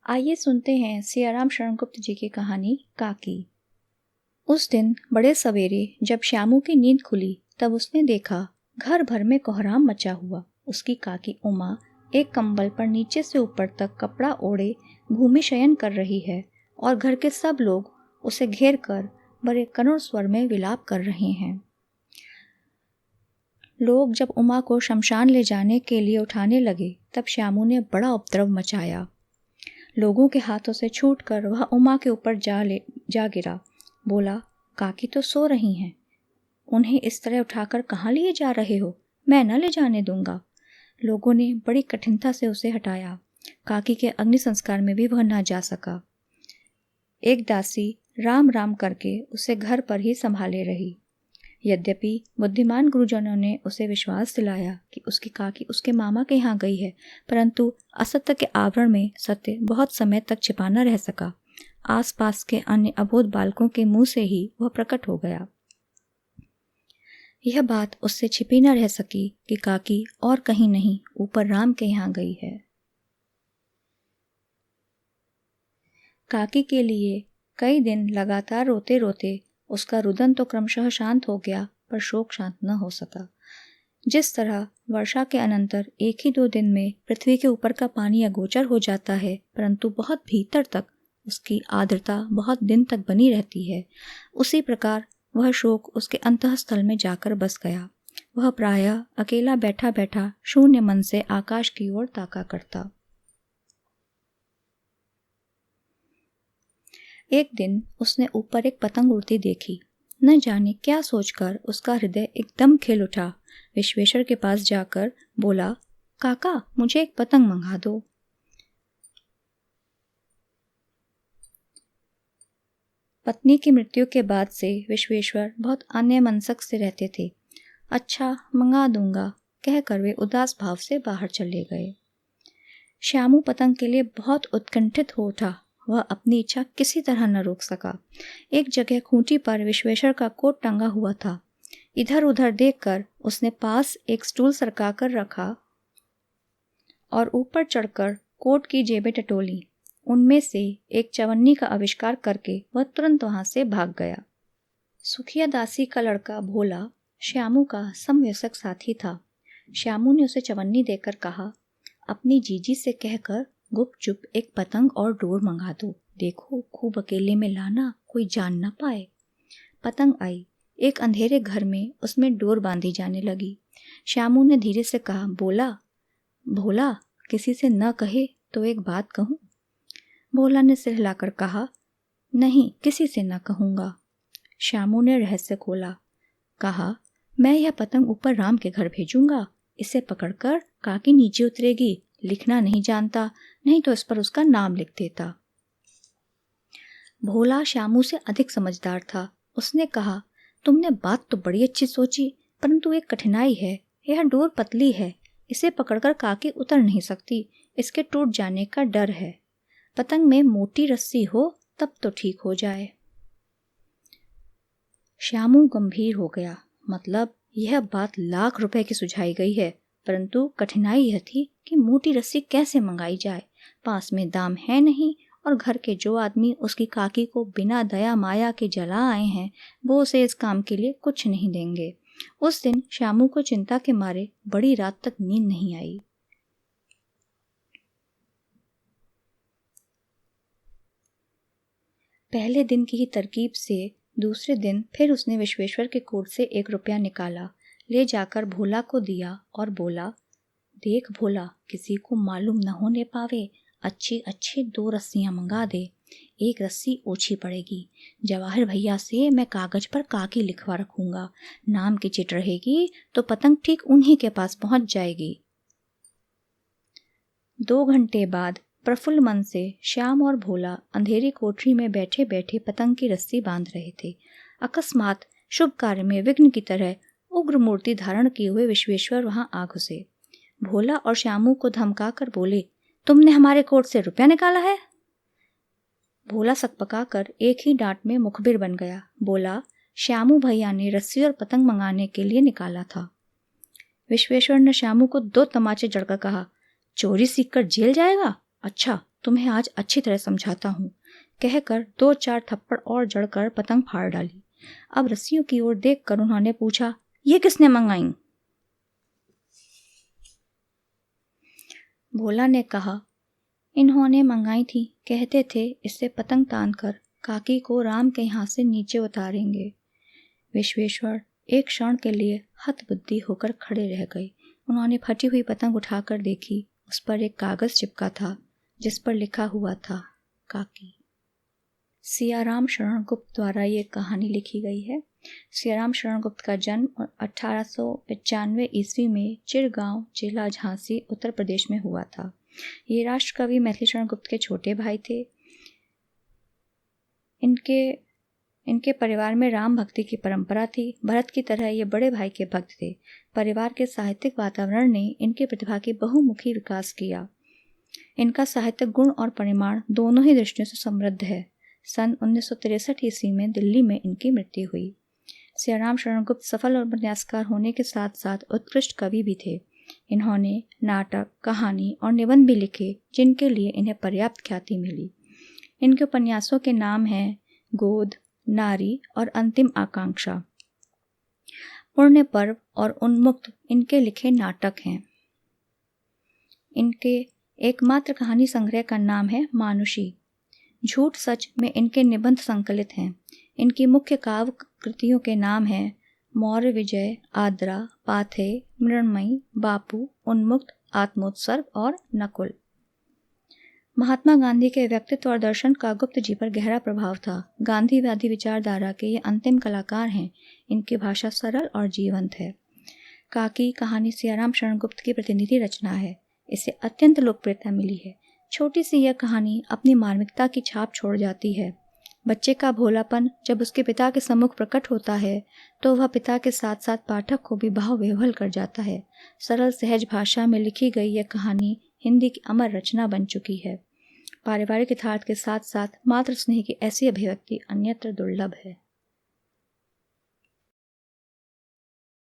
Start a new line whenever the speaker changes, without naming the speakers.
आइए सुनते हैं सियाराम शरणगुप्त जी की कहानी काकी। उस दिन बड़े सवेरे जब श्यामू की नींद खुली तब उसने देखा घर भर में कोहराम मचा हुआ। उसकी काकी उमा एक कंबल पर नीचे से ऊपर तक कपड़ा ओढ़े भूमि शयन कर रही है और घर के सब लोग उसे घेर कर बड़े करुण स्वर में विलाप कर रहे हैं। लोग जब उमा को शमशान ले जाने के लिए उठाने लगे तब श्यामू ने बड़ा उपद्रव मचाया। लोगों के हाथों से छूटकर वह उमा के ऊपर जा गिरा। बोला, काकी तो सो रही हैं, उन्हें इस तरह उठाकर कहाँ लिए जा रहे हो? मैं न ले जाने दूंगा। लोगों ने बड़ी कठिनता से उसे हटाया। काकी के अग्नि संस्कार में भी वह न जा सका। एक दासी राम राम करके उसे घर पर ही संभाले रही। यद्यपि बुद्धिमान गुरुजनों ने उसे विश्वास दिलाया कि उसकी काकी उसके मामा के यहाँ गई है, परंतु असत्य के आवरण में सत्य बहुत समय तक छिपा न रह सका। आसपास के अन्य अबोध बालकों के मुंह से ही वह प्रकट हो गया। यह बात उससे छिपी न रह सकी कि काकी और कहीं नहीं ऊपर राम के यहाँ गई है। काकी के लिए कई दिन लगातार रोते रोते उसका रुदन तो क्रमशः शांत हो गया, पर शोक शांत न हो सका। जिस तरह वर्षा के अनंतर 1 ही 2 दिन में पृथ्वी के ऊपर का पानी अगोचर हो जाता है, परंतु बहुत भीतर तक उसकी आर्द्रता बहुत दिन तक बनी रहती है, उसी प्रकार वह शोक उसके अंतःस्थल में जाकर बस गया। वह प्रायः अकेला बैठा बैठा शून्य मन से आकाश की ओर ताका करता। एक दिन उसने ऊपर एक पतंग उड़ती देखी। न जाने क्या सोचकर उसका हृदय एकदम खिल उठा। विश्वेश्वर के पास जाकर बोला, काका मुझे एक पतंग मंगा दो। पत्नी की मृत्यु के बाद से विश्वेश्वर बहुत अन्यमनस्क से रहते थे। अच्छा मंगा दूंगा कहकर वे उदास भाव से बाहर चले गए। श्यामू पतंग के लिए बहुत उत्कंठित हो उठा। वह अपनी इच्छा किसी तरह न रोक सका। एक जगह खूंटी पर विश्वेश्वर का कोट टंगा हुआ था। इधर उधर देखकर उसने पास एक स्टूल सरका कर रखा और ऊपर चढ़कर कोट की जेबें टटोली। उनमें से एक चवन्नी का आविष्कार करके वह तुरंत वहां से भाग गया। सुखिया दासी का लड़का भोला श्यामू का समवयस्क साथी था। श्यामू ने उसे चवन्नी देकर कहा, अपनी जीजी से कहकर गुपचुप एक पतंग और डोर मंगा दो। देखो खूब अकेले में लाना, कोई जान न पाए। पतंग आई। एक अंधेरे घर में उसमें डोर बांधी जाने लगी। श्यामू ने धीरे से कहा, भोला किसी से न कहे तो एक बात कहूँ? भोला ने सिर हिलाकर कहा, नहीं किसी से न कहूँगा। श्यामू ने रहस्य खोला। कहा, मैं यह पतंग ऊपर राम के घर भेजूंगा। इसे पकड़कर काकी नीचे उतरेगी। लिखना नहीं जानता, नहीं तो इस पर उसका नाम लिख देता। भोला श्यामू से अधिक समझदार था। उसने कहा, तुमने बात तो बड़ी अच्छी सोची, परंतु एक कठिनाई है। यह डोर पतली है, इसे पकड़कर काकी उतर नहीं सकती। इसके टूट जाने का डर है। पतंग में मोटी रस्सी हो तब तो ठीक हो जाए। श्यामू गंभीर हो गया। मतलब यह बात लाख रुपए की सुझाई गई है, परंतु कठिनाई यह थी कि मोटी रस्सी कैसे मंगाई जाए। पास में दाम है नहीं और घर के जो आदमी उसकी काकी को बिना दया माया के जला आए हैं, वो उसे इस काम के लिए कुछ नहीं देंगे। उस दिन श्यामू को चिंता के मारे बड़ी रात तक नींद नहीं आई। पहले दिन की ही तरकीब से दूसरे दिन फिर उसने विश्वेश्वर के कोट से 1 रुपया निकाला, ले जाकर भोला को दिया और बोला, देख भोला, किसी को मालूम न होने पावे, अच्छी अच्छी 2 रस्सियां मंगा दे। एक रस्सी ओछी पड़ेगी। जवाहर भैया से मैं कागज पर काकी लिखवा रखूंगा। नाम की चिट रहेगी तो पतंग ठीक उन्हीं के पास पहुंच जाएगी। 2 घंटे बाद प्रफुल्ल मन से श्याम और भोला अंधेरी कोठरी में बैठे बैठे पतंग की रस्सी बांध रहे थे। अकस्मात शुभ कार्य में विघ्न की तरह उग्र मूर्ति धारण किए हुए विश्वेश्वर वहां आ घुसे। भोला और श्यामू को धमका कर बोले, तुमने हमारे कोट से रुपया निकाला है? भोला सकपकाकर एक ही डांट में मुखबिर बन गया। बोला, श्यामू भैया ने रस्सी और पतंग मंगाने के लिए निकाला था। विश्वेश्वर ने श्यामू को 2 तमाचे जड़कर कहा, चोरी सीख कर जेल जाएगा? अच्छा तुम्हें आज अच्छी तरह समझाता हूँ, कहकर 2-4 थप्पड़ और जड़कर पतंग फाड़ डाली। अब रस्सियों की ओर देखकर उन्होंने पूछा, ये किसने मंगाई? भोला ने कहा, इन्होंने मंगाई थी, कहते थे इससे पतंग तानकर काकी को राम के यहाँ से नीचे उतारेंगे। विश्वेश्वर एक क्षण के लिए हतबुद्धि होकर खड़े रह गए। उन्होंने फटी हुई पतंग उठाकर देखी। उस पर एक कागज चिपका था जिस पर लिखा हुआ था, काकी। सियाराम शरण गुप्त द्वारा ये कहानी लिखी गई है। सियाराम शरण गुप्त का जन्म 1895 ईस्वी में चिरगांव, जिला झांसी, उत्तर प्रदेश में हुआ था। ये राष्ट्रकवि मैथिली शरण गुप्त के छोटे भाई थे। इनके परिवार में राम भक्ति की परंपरा थी। भरत की तरह ये बड़े भाई के भक्त थे। परिवार के साहित्यिक वातावरण ने इनकी प्रतिभा की बहुमुखी विकास किया। इनका साहित्यिक गुण और परिमाण दोनों ही दृष्टियों से समृद्ध है। सन 1963 ईस्वी में दिल्ली में इनकी मृत्यु हुई। सियाराम शरण गुप्त सफल और उपन्यासकार होने के साथ साथ उत्कृष्ट कवि भी थे। इन्होंने नाटक, कहानी और निबंध भी लिखे, जिनके लिए इन्हें पर्याप्त ख्याति मिली। इनके उपन्यासों के नाम हैं गोद, नारी और अंतिम आकांक्षा। पुण्य पर्व और उन्मुक्त इनके लिखे नाटक हैं। इनके एकमात्र कहानी संग्रह का नाम है मानुषी। झूठ सच में इनके निबंध संकलित हैं। इनकी मुख्य काव्य कृतियों के नाम हैं मौर्य विजय, आद्रा, पाथे, मृण्मयी, बापू, उन्मुक्त, आत्मोत्सर्ग और नकुल। महात्मा गांधी के व्यक्तित्व और दर्शन का गुप्त जी पर गहरा प्रभाव था। गांधीवादी विचारधारा के ये अंतिम कलाकार हैं। इनकी भाषा सरल और जीवंत है। काकी कहानी सियाराम शरण गुप्त की प्रतिनिधि रचना है। इसे अत्यंत लोकप्रियता मिली है। छोटी सी यह कहानी अपनी मार्मिकता की छाप छोड़ जाती है। बच्चे का भोलापन जब उसके पिता के सम्मुख प्रकट होता है तो वह पिता के साथ साथ पाठक को भी भाव विह्वल कर जाता है। सरल सहज भाषा में लिखी गई यह कहानी हिंदी की अमर रचना बन चुकी है। पारिवारिक यथार्थ के साथ साथ मातृ स्नेह की ऐसी अभिव्यक्ति अन्यत्र दुर्लभ है।